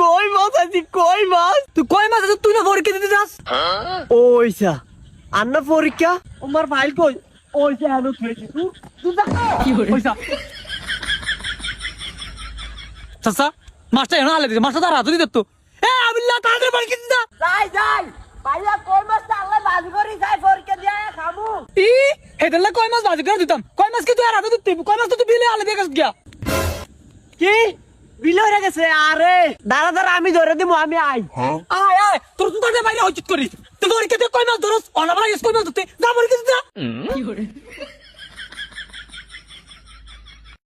কই মাছ আছে কই মাছ তুই কই মাছ আছে তুই না পরীক্ষা দিতে যাস ওইসা আন্না পরীক্ষা আমার ভাই কই ওইসা আনো তুই ওইসা চাচা মাছটা এনে হালে দিছে মাছটা তার হাতে দিতে তো এ আবিল্লাহ তাড়াতাড়ি পরীক্ষা দিতে যাই ভাইয়া কই মাছ আল্লাহ বাজি করি যাই পরীক্ষা দিয়া খামু ই হেদলা কয় মাছ বাজি করে দিতাম কয় মাছ কি তুই আর হাতে দিতে কয় মাছ তো তুই বিলে হালে দিয়ে গেছ গিয়া কি বিল হয়ে গেছে আরে দাঁড়া আমি ধরে দিব আমি আই আয় আয় তোর তো তাড়াতাড়ি বাইরে হইচিত করি তুই পরীক্ষা দিয়ে কয় মাছ ধরস অনাবরা কই মাছ দিতে যা পরীক্ষা দিতে